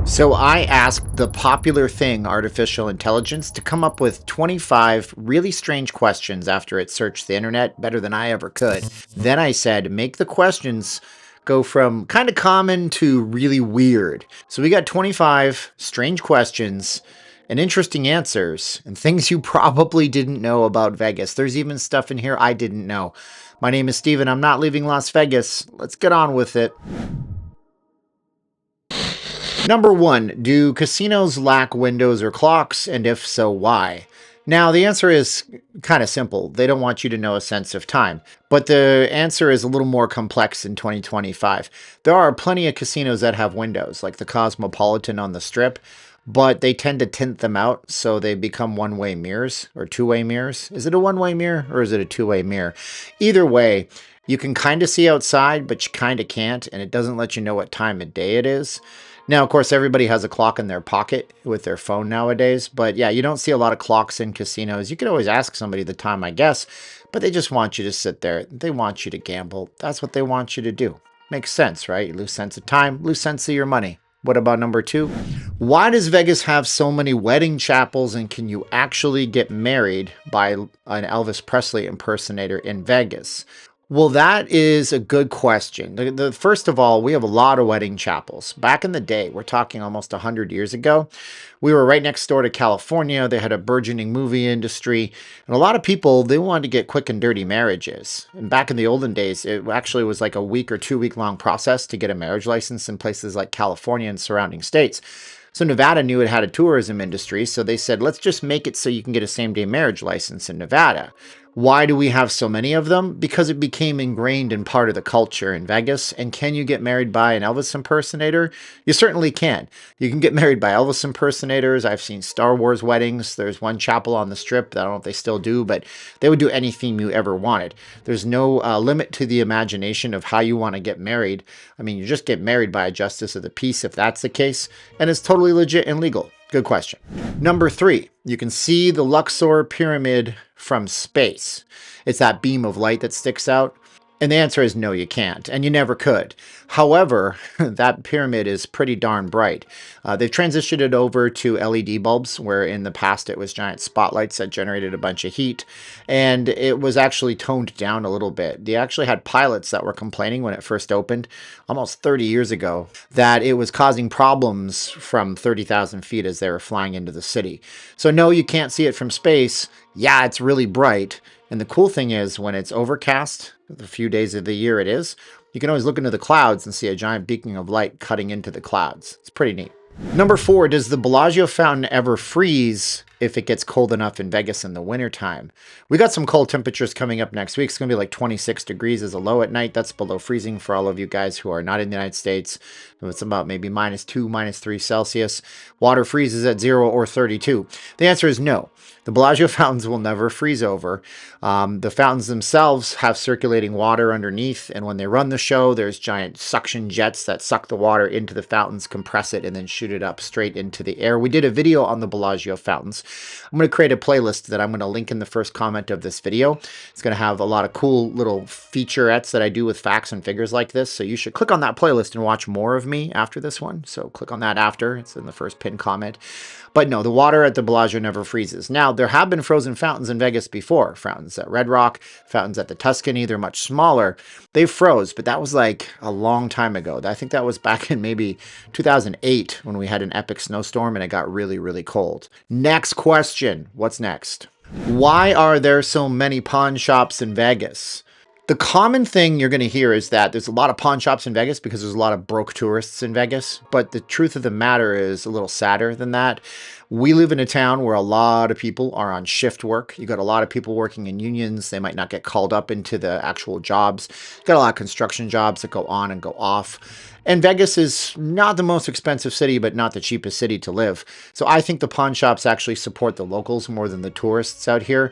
So I asked the popular thing, artificial intelligence, to come up with 25 really strange questions after it searched the internet better than I ever could. Then I said, make the questions go from kind of common to really weird. So we got 25 strange questions and interesting answers and things you probably didn't know about Vegas. There's even stuff in here I didn't know. My name is Steven. I'm not leaving Las Vegas. Let's get on with it. Number one, do casinos lack windows or clocks? And if so, why? Now, the answer is kind of simple. They don't want you to know a sense of time. But the answer is a little more complex in 2025. There are plenty of casinos that have windows, like the Cosmopolitan on the Strip, but they tend to tint them out so they become one-way mirrors or two-way mirrors. Is it a one-way mirror or is it a two-way mirror? Either way, you can kind of see outside, but you kind of can't, and it doesn't let you know what time of day it is. Now, of course, everybody has a clock in their pocket with their phone nowadays, but yeah, you don't see a lot of clocks in casinos. You could always ask somebody the time, I guess, but they just want you to sit there. They want you to gamble. That's what they want you to do. Makes sense, right? You lose sense of time, lose sense of your money. What about number two? Why does Vegas have so many wedding chapels, and can you actually get married by an Elvis Presley impersonator in Vegas? Well, that is a good question. First of all, we have a lot of wedding chapels. Back in the day, we're talking almost 100 years ago, we were right next door to California. They had a burgeoning movie industry, and a lot of people, they wanted to get quick and dirty marriages. And back in the olden days, it actually was like a week or 2 week long process to get a marriage license in places like California and surrounding states. So Nevada knew it had a tourism industry, so they said, let's just make it so you can get a same-day marriage license in Nevada. Why do we have so many of them? Because it became ingrained in part of the culture in Vegas. And can you get married by an Elvis impersonator? You certainly can. You can get married by Elvis impersonators. I've seen Star Wars weddings. There's one chapel on the Strip. I don't know if they still do, but they would do any theme you ever wanted. There's no limit to the imagination of how you want to get married. I mean, you just get married by a justice of the peace if that's the case, and it's totally legit and legal. Good question. Number three, you can see the Luxor Pyramid from space. It's that beam of light that sticks out. And the answer is no, you can't, and you never could. However, that pyramid is pretty darn bright. They've transitioned it over to LED bulbs, where in the past it was giant spotlights that generated a bunch of heat, and it was actually toned down a little bit. They actually had pilots that were complaining when it first opened, almost 30 years ago, that it was causing problems from 30,000 feet as they were flying into the city. So no, you can't see it from space. Yeah, it's really bright. And the cool thing is when it's overcast, the few days of the year it is, you can always look into the clouds and see a giant beacon of light cutting into the clouds. It's pretty neat. Number four, does the Bellagio Fountain ever freeze if it gets cold enough in Vegas in the wintertime? We got some cold temperatures coming up next week. It's going to be like 26 degrees as a low at night. That's below freezing for all of you guys who are not in the United States. It's about maybe -2, -3 Celsius. Water freezes at 0 or 32. The answer is no. The Bellagio fountains will never freeze over. The fountains themselves have circulating water underneath, and when they run the show, there's giant suction jets that suck the water into the fountains, compress it, and then shoot it up straight into the air. We did a video on the Bellagio fountains. I'm going to create a playlist that I'm going to link in the first comment of this video. It's going to have a lot of cool little featurettes that I do with facts and figures like this, so you should click on that playlist and watch more of me after this one. So click on that after. It's in the first pinned comment. But no, the water at the Bellagio never freezes. Now, there have been frozen fountains in Vegas before. Fountains at Red Rock, fountains at the Tuscany. They're much smaller. They froze, but that was like a long time ago. I think that was back in maybe 2008 when we had an epic snowstorm and it got really, really cold. Next question. What's next? Why are there so many pawn shops in Vegas? The common thing you're going to hear is that there's a lot of pawn shops in Vegas because there's a lot of broke tourists in Vegas. But the truth of the matter is a little sadder than that. We live in a town where a lot of people are on shift work. You got a lot of people working in unions. They might not get called up into the actual jobs. Got a lot of construction jobs that go on and go off. And Vegas is not the most expensive city, but not the cheapest city to live. So I think the pawn shops actually support the locals more than the tourists out here.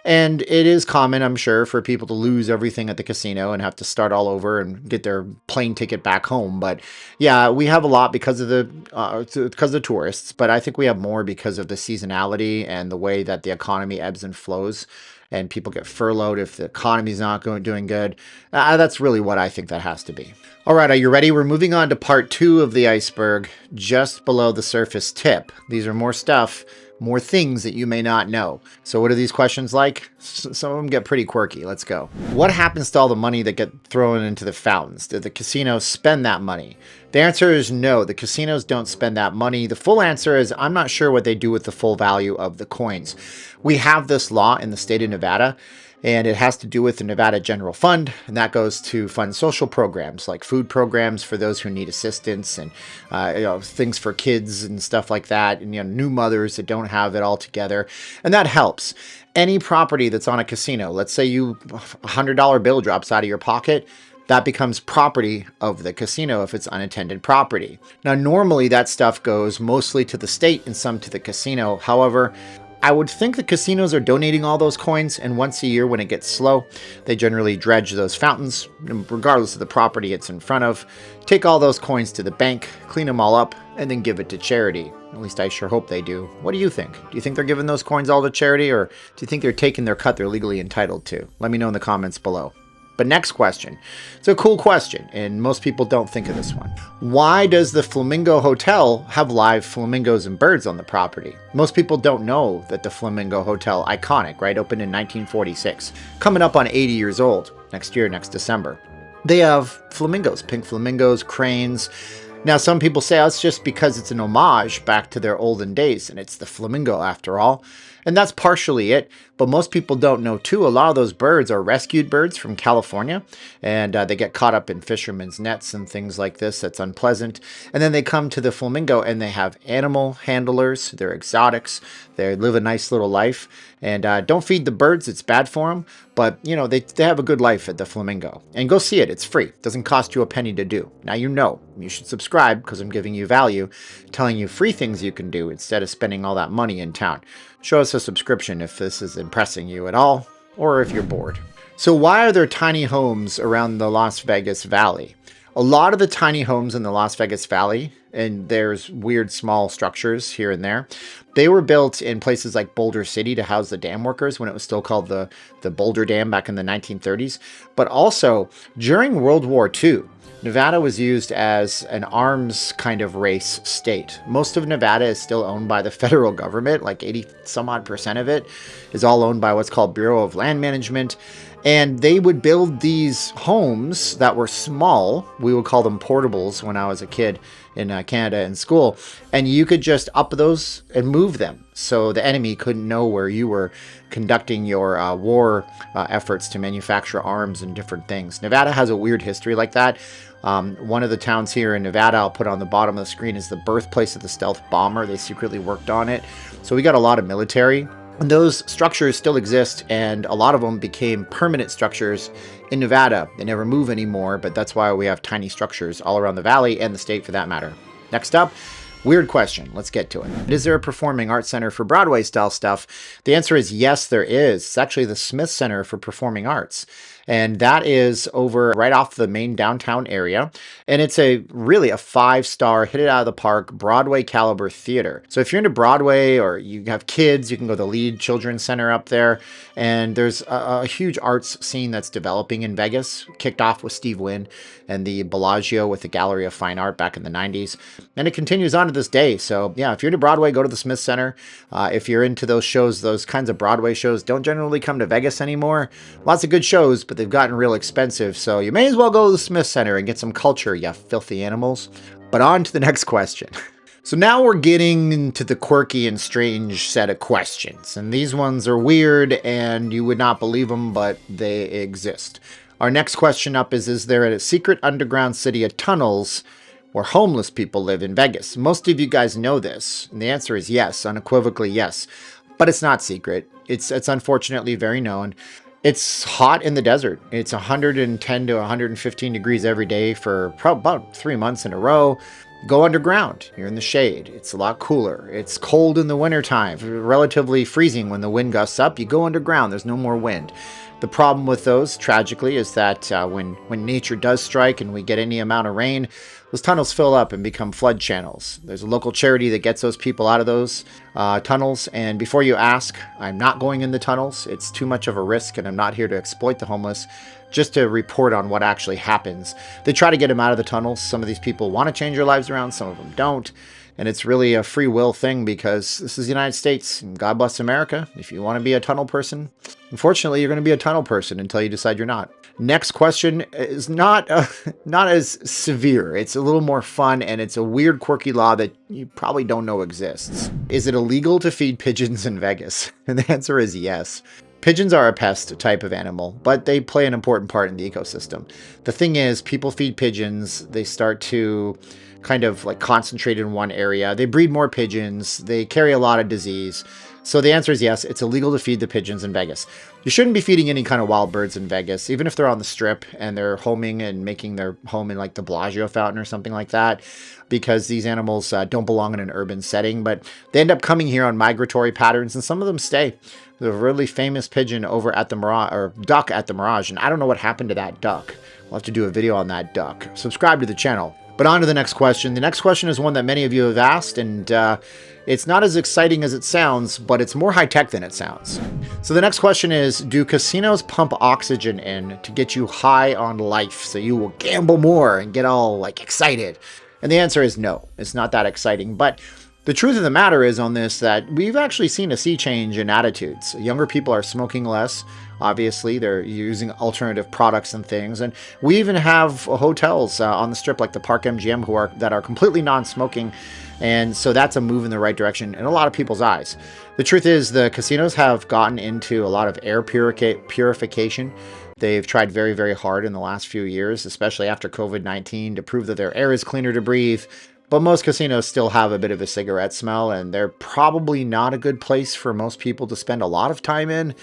And it is common, I'm sure, for people to lose everything at the casino and have to start all over and get their plane ticket back home. But yeah, we have a lot because of the tourists, but I think we have more because of the seasonality and the way that the economy ebbs and flows. and people get furloughed if the economy's not doing good. That's really what I think that has to be. All right, are you ready? We're moving on to part 2 of the iceberg, just below the surface tip. These are more stuff, more things that you may not know. So what are these questions like? Some of them get pretty quirky. Let's go. What happens to all the money that get thrown into the fountains? Did the casinos spend that money? The answer is no. The casinos don't spend that money. The full answer is I'm not sure what they do with the full value of the coins. We have this law in the state of Nevada, and it has to do with the Nevada General Fund, and that goes to fund social programs like food programs for those who need assistance, and things for kids and stuff like that, and new mothers that don't have it all together, and that helps. Any property that's on a casino, let's say a $100 bill drops out of your pocket, that becomes property of the casino if it's unattended property. Now, normally that stuff goes mostly to the state and some to the casino. However, I would think the casinos are donating all those coins, and once a year when it gets slow, they generally dredge those fountains, regardless of the property it's in front of, take all those coins to the bank, clean them all up, and then give it to charity. At least I sure hope they do. What do you think? Do you think they're giving those coins all to charity, or do you think they're taking their cut they're legally entitled to? Let me know in the comments below. But next question. It's a cool question, and most people don't think of this one. Why does the Flamingo Hotel have live flamingos and birds on the property? Most people don't know that the Flamingo Hotel, iconic, right? Opened in 1946. Coming up on 80 years old next year, next December. They have flamingos, pink flamingos, cranes. Now, some people say, it's just because it's an homage back to their olden days, and it's the flamingo after all. And that's partially it, but most people don't know too. A lot of those birds are rescued birds from California, and they get caught up in fishermen's nets and things like this. That's unpleasant. And then they come to the Flamingo, and they have animal handlers. They're exotics. They live a nice little life. And don't feed the birds. It's bad for them. But, they have a good life at the Flamingo. And go see it. It's free. It doesn't cost you a penny to do. Now you should subscribe because I'm giving you value, telling you free things you can do instead of spending all that money in town. Show us a subscription if this is impressing you at all, or if you're bored. So why are there tiny homes around the Las Vegas Valley? A lot of the tiny homes in the Las Vegas Valley, and there's weird small structures here and there, they were built in places like Boulder City to house the dam workers when it was still called the Boulder Dam back in the 1930s. But also, during World War II, Nevada was used as an arms kind of race state. Most of Nevada is still owned by the federal government, like 80 some odd percent of it is all owned by what's called Bureau of Land Management. And they would build these homes that were small. We would call them portables when I was a kid in Canada in school. And you could just up those and move them so the enemy couldn't know where you were conducting your war efforts to manufacture arms and different things. Nevada has a weird history like that. One of the towns here in Nevada, I'll put on the bottom of the screen, is the birthplace of the stealth bomber. They secretly worked on it. So we got a lot of military. And those structures still exist, and a lot of them became permanent structures in Nevada. They never move anymore, but that's why we have tiny structures all around the valley and the state for that matter. Next up, weird question. Let's get to it. Is there a performing arts center for Broadway style stuff? The answer is yes, there is. It's actually the Smith Center for Performing Arts. And that is over right off the main downtown area. And it's really a 5-star, hit it out of the park, Broadway caliber theater. So if you're into Broadway or you have kids, you can go to the Lead Children's Center up there. And there's a huge arts scene that's developing in Vegas, kicked off with Steve Wynn and the Bellagio with the Gallery of Fine Art back in the 90s. And it continues on to this day. So yeah, if you're into Broadway, go to the Smith Center. If you're into those shows, those kinds of Broadway shows don't generally come to Vegas anymore. Lots of good shows, but they've gotten real expensive. So you may as well go to the Smith Center and get some culture, you filthy animals. But on to the next question. So now we're getting into the quirky and strange set of questions. And these ones are weird and you would not believe them, but they exist. Our next question up is there a secret underground city of tunnels where homeless people live in Vegas? Most of you guys know this, and the answer is yes, unequivocally yes. But it's not secret. It's unfortunately very known. It's hot in the desert. It's 110 to 115 degrees every day for about 3 months in a row. Go underground. You're in the shade. It's a lot cooler. It's cold in the wintertime, relatively freezing when the wind gusts up. You go underground. There's no more wind. The problem with those, tragically, is that when nature does strike and we get any amount of rain, those tunnels fill up and become flood channels. There's a local charity that gets those people out of those tunnels. And before you ask, I'm not going in the tunnels. It's too much of a risk, and I'm not here to exploit the homeless, just to report on what actually happens. They try to get them out of the tunnels. Some of these people want to change their lives around, some of them don't. And it's really a free will thing, because this is the United States, and God bless America. If you want to be a tunnel person, unfortunately, you're going to be a tunnel person until you decide you're not. Next question is not as severe. It's a little more fun, and it's a weird, quirky law that you probably don't know exists. Is it illegal to feed pigeons in Vegas? And the answer is yes. Pigeons are a pest type of animal, but they play an important part in the ecosystem. The thing is, people feed pigeons, they start to kind of like concentrate in one area. They breed more pigeons, they carry a lot of disease. So the answer is yes, it's illegal to feed the pigeons in Vegas. You shouldn't be feeding any kind of wild birds in Vegas, even if they're on the Strip and they're homing and making their home in like the Bellagio Fountain or something like that, because these animals don't belong in an urban setting, but they end up coming here on migratory patterns, and some of them stay. There's a really famous pigeon over at the Mirage, or duck at the Mirage, and I don't know what happened to that duck. We'll have to do a video on that duck. Subscribe to the channel. But on to the next question. The next question is one that many of you have asked, and it's not as exciting as it sounds, but it's more high-tech than it sounds. So the next question is, do casinos pump oxygen in to get you high on life so you will gamble more and get all like excited? And the answer is no, it's not that exciting. But the truth of the matter is on this that we've actually seen a sea change in attitudes. Younger people are smoking less. Obviously, they're using alternative products and things. And we even have hotels on the Strip like the Park MGM that are completely non-smoking. And so that's a move in the right direction in a lot of people's eyes. The truth is the casinos have gotten into a lot of air purification. They've tried very, very hard in the last few years, especially after COVID-19, to prove that their air is cleaner to breathe. But most casinos still have a bit of a cigarette smell, and they're probably not a good place for most people to spend a lot of time in.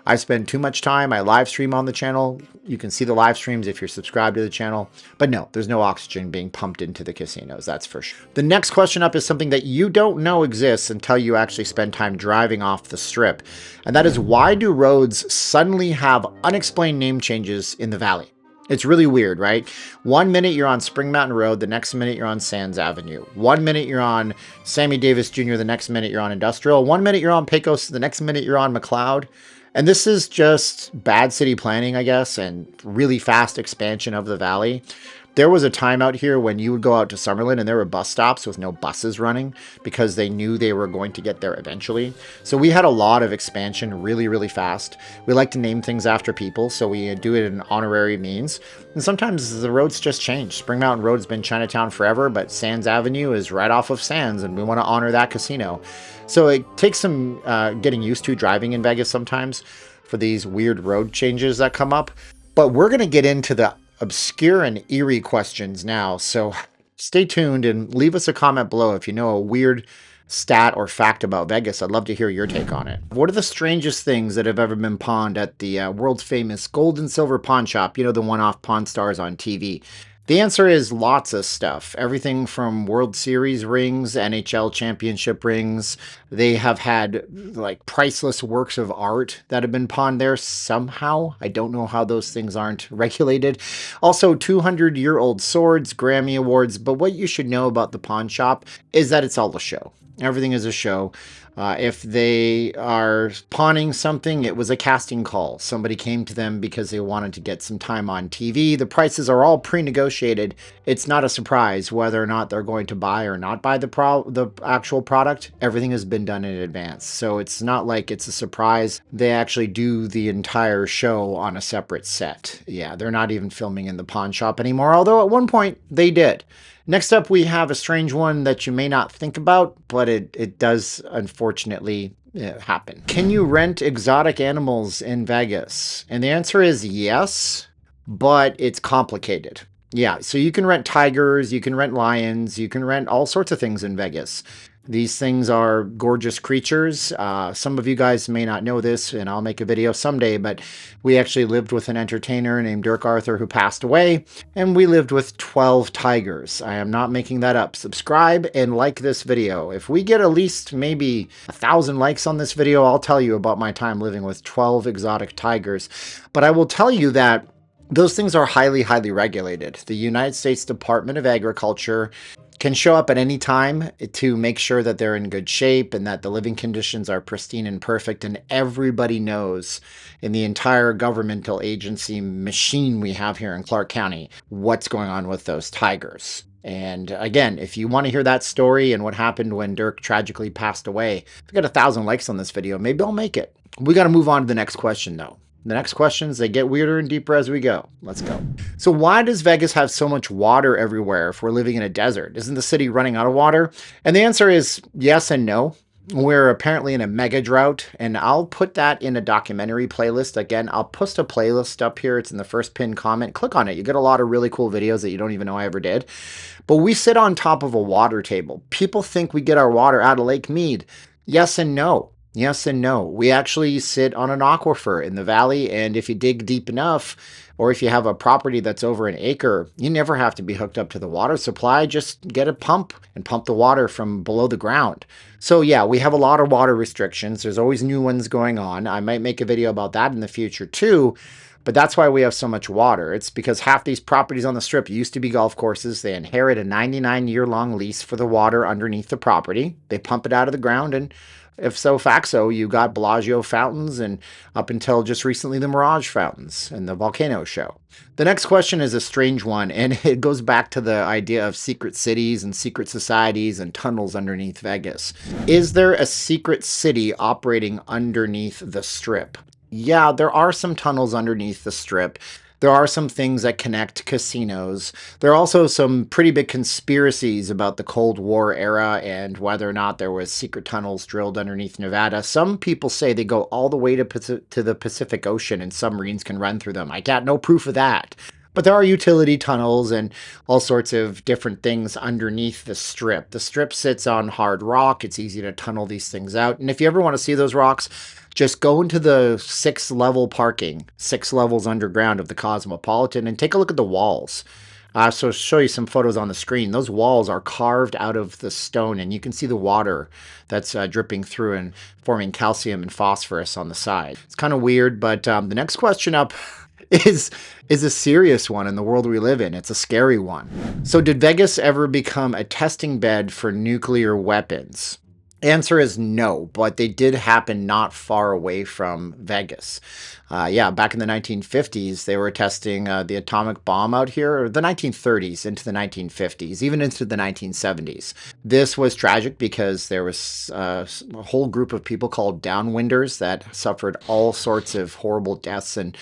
I spend too much time. I live stream on the channel. You can see the live streams if you're subscribed to the channel. But no, there's no oxygen being pumped into the casinos, that's for sure. The next question up is something that you don't know exists until you actually spend time driving off the Strip. And that is, why do roads suddenly have unexplained name changes in the valley? It's really weird, right? 1 minute you're on Spring Mountain Road, the next minute you're on Sands Avenue. 1 minute you're on Sammy Davis Jr., the next minute you're on Industrial. 1 minute you're on Pecos, the next minute you're on McLeod. And this is just bad city planning, I guess, and really fast expansion of the valley. There was a time out here when you would go out to Summerlin and there were bus stops with no buses running because they knew they were going to get there eventually. So we had a lot of expansion really, really fast. We like to name things after people, so we do it in honorary means. And sometimes the roads just change. Spring Mountain Road's been Chinatown forever, but Sands Avenue is right off of Sands, and we want to honor that casino. So it takes some getting used to driving in Vegas sometimes for these weird road changes that come up. But we're going to get into the obscure and eerie questions now, so stay tuned and leave us a comment below if you know a weird stat or fact about Vegas. I'd love to hear your take on it. What are the strangest things that have ever been pawned at the world famous gold and silver pawn shop? You know, the one-off Pawn Stars on TV. The answer is lots of stuff. Everything from World Series rings, NHL championship rings. They have had like priceless works of art that have been pawned there somehow. I don't know how those things aren't regulated. Also 200-year-old swords, Grammy Awards. But what you should know about the pawn shop is that it's all a show. Everything is a show. If they are pawning something, it was a casting call. Somebody came to them because they wanted to get some time on TV. The prices are all pre-negotiated. It's not a surprise whether or not they're going to buy or not buy the actual product. Everything has been done in advance. So it's not like it's a surprise. They actually do the entire show on a separate set. Yeah, they're not even filming in the pawn shop anymore, although at one point they did. Next up, we have a strange one that you may not think about, but it does unfortunately happen. Can you rent exotic animals in Vegas? And the answer is yes, but it's complicated. Yeah, so you can rent tigers, you can rent lions, you can rent all sorts of things in Vegas. These things are gorgeous creatures. Some of you guys may not know this, and I'll make a video someday, but we actually lived with an entertainer named Dirk Arthur who passed away, and we lived with 12 tigers. I am not making that up. Subscribe and like this video. If we get at least maybe 1,000 likes on this video, I'll tell you about my time living with 12 exotic tigers. But I will tell you that those things are highly, highly regulated. The United States Department of Agriculture can show up at any time to make sure that they're in good shape and that the living conditions are pristine and perfect. And everybody knows in the entire governmental agency machine we have here in Clark County what's going on with those tigers. And again, if you want to hear that story and what happened when Dirk tragically passed away, if we got 1,000 likes on this video, maybe I'll make it. We got to move on to the next question, though. The next questions, they get weirder and deeper as we go. Let's go. So why does Vegas have so much water everywhere if we're living in a desert? Isn't the city running out of water? And the answer is yes and no. We're apparently in a mega drought, and I'll put that in a documentary playlist. Again, I'll post a playlist up here. It's in the first pinned comment. Click on it. You get a lot of really cool videos that you don't even know I ever did. But we sit on top of a water table. People think we get our water out of Lake Mead. Yes and no. Yes and no. We actually sit on an aquifer in the valley, and if you dig deep enough, or if you have a property that's over an acre, you never have to be hooked up to the water supply. Just get a pump and pump the water from below the ground. So yeah, we have a lot of water restrictions. There's always new ones going on. I might make a video about that in the future too. But that's why we have so much water. It's because half these properties on the Strip used to be golf courses. They inherit a 99-year-long lease for the water underneath the property. They pump it out of the ground, and if so facto, you got Bellagio fountains and up until just recently the Mirage fountains and the volcano show. The next question is a strange one, and it goes back to the idea of secret cities and secret societies and tunnels underneath Vegas. Is there a secret city operating underneath the Strip? Yeah, there are some tunnels underneath the Strip. There are some things that connect casinos. There are also some pretty big conspiracies about the Cold War era and whether or not there was secret tunnels drilled underneath Nevada. Some people say they go all the way to the Pacific Ocean and submarines can run through them. I got no proof of that. But there are utility tunnels and all sorts of different things underneath the Strip. The Strip sits on hard rock. It's easy to tunnel these things out. And if you ever want to see those rocks, just go into the 6-level parking, 6 levels underground of the Cosmopolitan, and take a look at the walls. So I'll show you some photos on the screen. Those walls are carved out of the stone, and you can see the water that's dripping through and forming calcium and phosphorus on the side. It's kind of weird, but the next question up is a serious one in the world we live in. It's a scary one. So did Vegas ever become a testing bed for nuclear weapons? Answer is no, but they did happen not far away from Vegas. Yeah, back in the 1950s, they were testing the atomic bomb out here, or the 1930s into the 1950s, even into the 1970s. This was tragic because there was a whole group of people called downwinders that suffered all sorts of horrible deaths and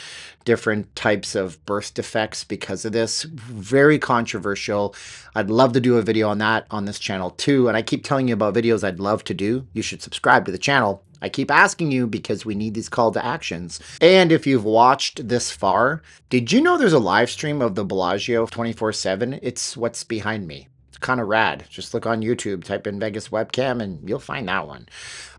different types of birth defects because of this. Very controversial. I'd love to do a video on that on this channel too. And I keep telling you about videos I'd love to do. You should subscribe to the channel. I keep asking you because we need these call to actions. And if you've watched this far, did you know there's a live stream of the Bellagio 24/7? It's what's behind me. It's kind of rad. Just look on YouTube, type in Vegas webcam, and you'll find that one.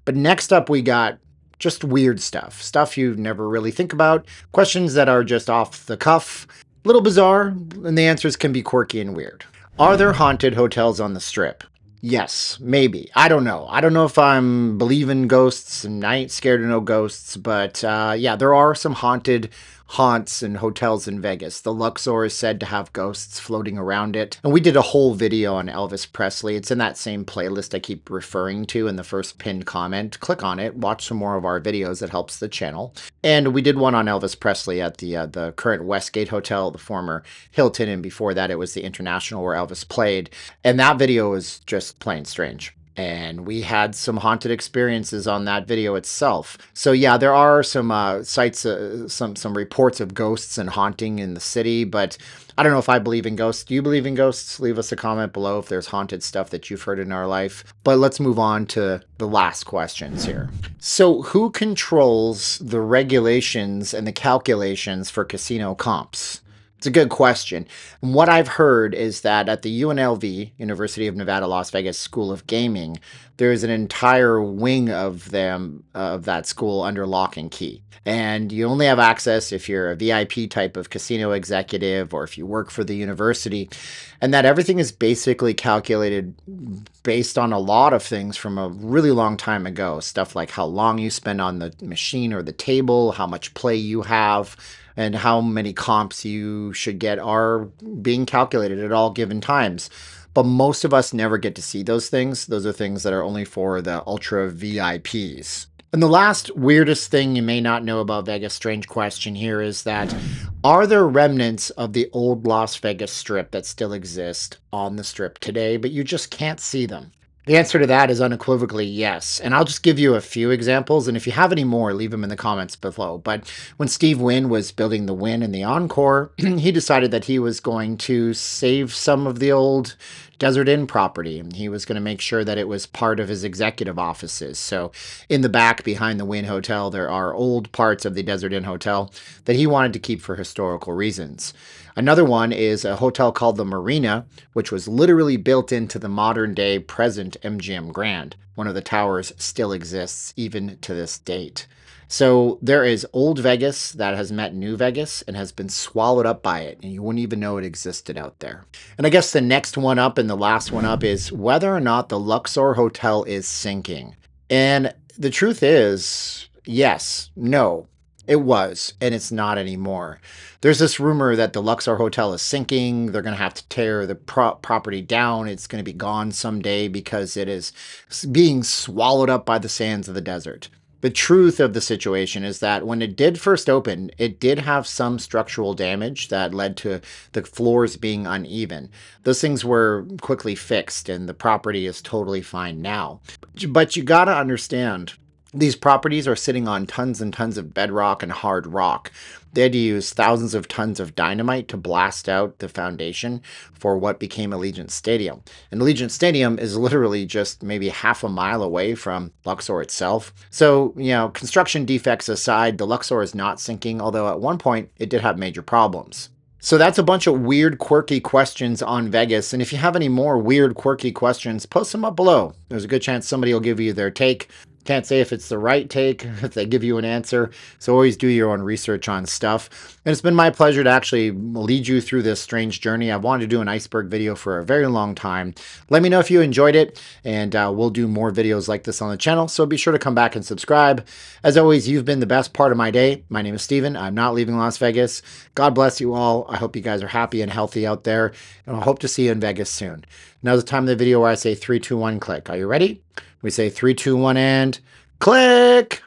But next up, we got just weird stuff you never really think about, questions that are just off the cuff, a little bizarre, and the answers can be quirky and weird. Are there haunted hotels on the Strip? Yes, maybe. I don't know. I don't know if I'm believing ghosts, and I ain't scared of no ghosts, but yeah, there are some haunted haunts and hotels in Vegas. The Luxor is said to have ghosts floating around it. And we did a whole video on Elvis Presley. It's in that same playlist I keep referring to in the first pinned comment. Click on it, watch some more of our videos. It helps the channel. And we did one on Elvis Presley at the current Westgate Hotel, the former Hilton, and before that it was the International where Elvis played. And that video is just plain strange. And we had some haunted experiences on that video itself. So yeah, there are some sites, some reports of ghosts and haunting in the city, but I don't know if I believe in ghosts. Do you believe in ghosts? Leave us a comment below if there's haunted stuff that you've heard in our life. But let's move on to the last questions here. So who controls the regulations and the calculations for casino comps? It's a good question. And what I've heard is that at the UNLV, University of Nevada, Las Vegas School of Gaming, there's an entire wing of them of that school under lock and key. And you only have access if you're a VIP type of casino executive or if you work for the university. And that everything is basically calculated based on a lot of things from a really long time ago. Stuff like how long you spend on the machine or the table, how much play you have, and how many comps you should get are being calculated at all given times. But most of us never get to see those things. Those are things that are only for the ultra VIPs. And the last weirdest thing you may not know about Vegas, strange question here, is that are there remnants of the old Las Vegas Strip that still exist on the Strip today, but you just can't see them? The answer to that is unequivocally yes. And I'll just give you a few examples. And if you have any more, leave them in the comments below. But when Steve Wynn was building the Wynn and the Encore, he decided that he was going to save some of the old Desert Inn property. He was going to make sure that it was part of his executive offices. So in the back behind the Wynn Hotel, there are old parts of the Desert Inn Hotel that he wanted to keep for historical reasons. Another one is a hotel called the Marina, which was literally built into the modern day present MGM Grand. One of the towers still exists even to this date. So there is old Vegas that has met new Vegas and has been swallowed up by it, and you wouldn't even know it existed out there. And I guess the next one up and the last one up is whether or not the Luxor Hotel is sinking. And the truth is, yes, no. It was, and it's not anymore. There's this rumor that the Luxor Hotel is sinking. They're going to have to tear the property down. It's going to be gone someday because it is being swallowed up by the sands of the desert. The truth of the situation is that when it did first open, it did have some structural damage that led to the floors being uneven. Those things were quickly fixed, and the property is totally fine now. But you got to understand, these properties are sitting on tons and tons of bedrock and hard rock. They had to use thousands of tons of dynamite to blast out the foundation for what became Allegiant Stadium. And Allegiant Stadium is literally just maybe half a mile away from Luxor itself. So, construction defects aside, the Luxor is not sinking, although at one point it did have major problems. So that's a bunch of weird, quirky questions on Vegas. And if you have any more weird, quirky questions, post them up below. There's a good chance somebody will give you their take. Can't say if it's the right take, if they give you an answer. So always do your own research on stuff. And it's been my pleasure to actually lead you through this strange journey. I've wanted to do an iceberg video for a very long time. Let me know if you enjoyed it, and we'll do more videos like this on the channel. So be sure to come back and subscribe. As always, you've been the best part of my day. My name is Steven. I'm not leaving Las Vegas. God bless you all. I hope you guys are happy and healthy out there. And I hope to see you in Vegas soon. Now's the time of the video where I say 3, 2, 1, click. Are you ready? We say 3, 2, 1, and click!